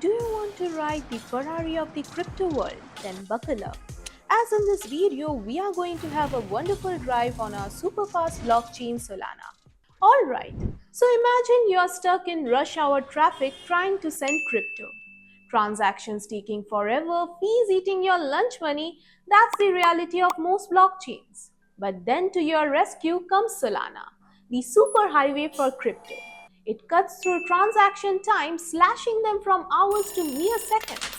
Do you want to ride the Ferrari of the crypto world? Then buckle up. As in this video, we are going to have a wonderful drive on our super fast blockchain Solana. Alright, so imagine you are stuck in rush hour traffic trying to send crypto. Transactions taking forever, fees eating your lunch money, that's the reality of most blockchains. But then to your rescue comes Solana, the super highway for crypto. It cuts through transaction time, slashing them from hours to mere seconds.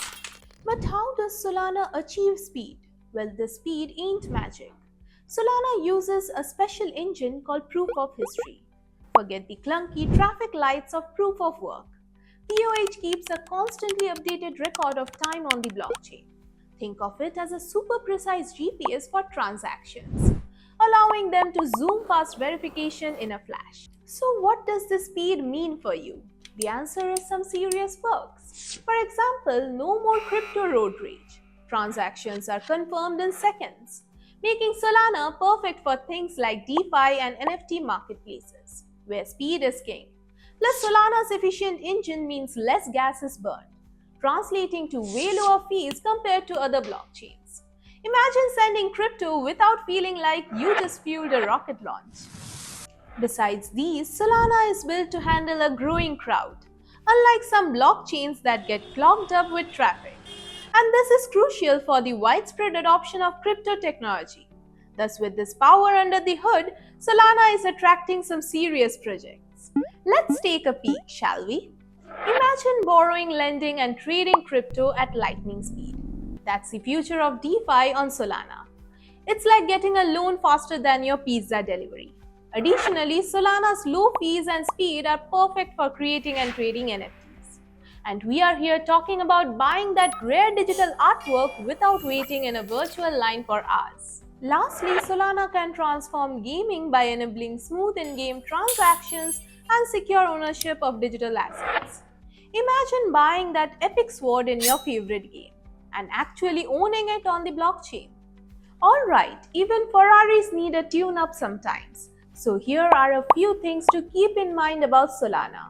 But how does Solana achieve speed? Well, the speed ain't magic. Solana uses a special engine called Proof of History. Forget the clunky traffic lights of Proof of Work. POH keeps a constantly updated record of time on the blockchain. Think of it as a super precise GPS for transactions, allowing them to zoom past verification in a flash. So, what does this speed mean for you? The answer is some serious perks. For example, no more crypto road rage. Transactions are confirmed in seconds, making Solana perfect for things like DeFi and NFT marketplaces, where speed is king. Plus, Solana's efficient engine means less gas is burned, translating to way lower fees compared to other blockchains. Imagine sending crypto without feeling like you just fueled a rocket launch. Besides these, Solana is built to handle a growing crowd, unlike some blockchains that get clogged up with traffic. And this is crucial for the widespread adoption of crypto technology. Thus, with this power under the hood, Solana is attracting some serious projects. Let's take a peek, shall we? Imagine borrowing, lending, and trading crypto at lightning speed. That's the future of DeFi on Solana. It's like getting a loan faster than your pizza delivery. Additionally, Solana's low fees and speed are perfect for creating and trading NFTs. And we are here talking about buying that rare digital artwork without waiting in a virtual line for hours. Lastly, Solana can transform gaming by enabling smooth in-game transactions and secure ownership of digital assets. Imagine buying that epic sword in your favorite game and actually owning it on the blockchain. Alright, even Ferraris need a tune-up sometimes. So here are a few things to keep in mind about Solana.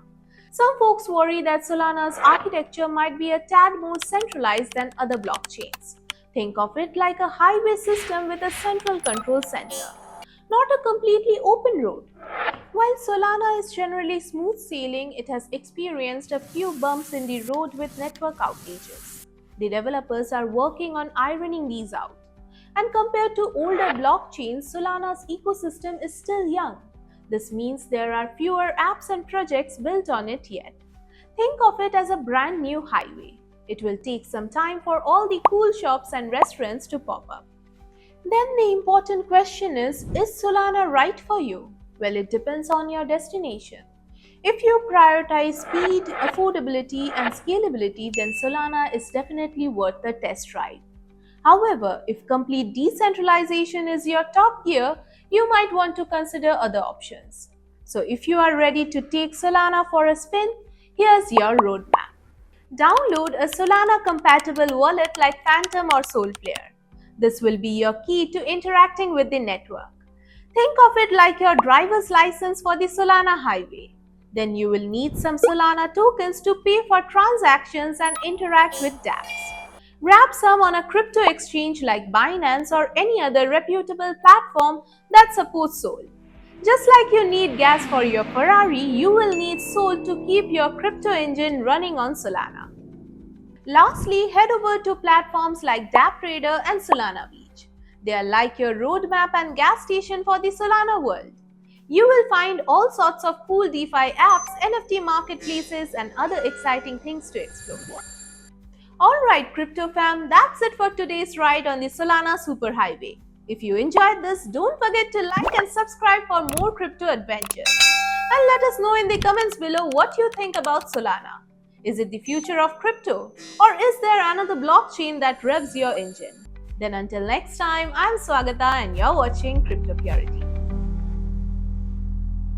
Some folks worry that Solana's architecture might be a tad more centralized than other blockchains. Think of it like a highway system with a central control center, not a completely open road. While Solana is generally smooth sailing, it has experienced a few bumps in the road with network outages. The developers are working on ironing these out. And compared to older blockchains, Solana's ecosystem is still young. This means there are fewer apps and projects built on it yet. Think of it as a brand new highway. It will take some time for all the cool shops and restaurants to pop up. Then the important question is Solana right for you? Well, it depends on your destination. If you prioritize speed, affordability, and scalability, then Solana is definitely worth the test ride. However, if complete decentralization is your top gear, you might want to consider other options. So if you are ready to take Solana for a spin, here's your roadmap. Download a Solana-compatible wallet like Phantom or SolPlayer. This will be your key to interacting with the network. Think of it like your driver's license for the Solana highway. Then you will need some Solana tokens to pay for transactions and interact with dApps. Grab some on a crypto exchange like Binance or any other reputable platform that supports Sol. Just like you need gas for your Ferrari, you will need Sol to keep your crypto engine running on Solana. Lastly, head over to platforms like DAppTrader and Solana Beach. They are like your roadmap and gas station for the Solana world. You will find all sorts of cool DeFi apps, NFT marketplaces, and other exciting things to explore. Alright, crypto fam, that's it for today's ride on the Solana Superhighway. If you enjoyed this, don't forget to like and subscribe for more crypto adventures. And let us know in the comments below what you think about Solana. Is it the future of crypto? Or is there another blockchain that revs your engine? Then until next time, I'm Swagata and you're watching Crypto Purity.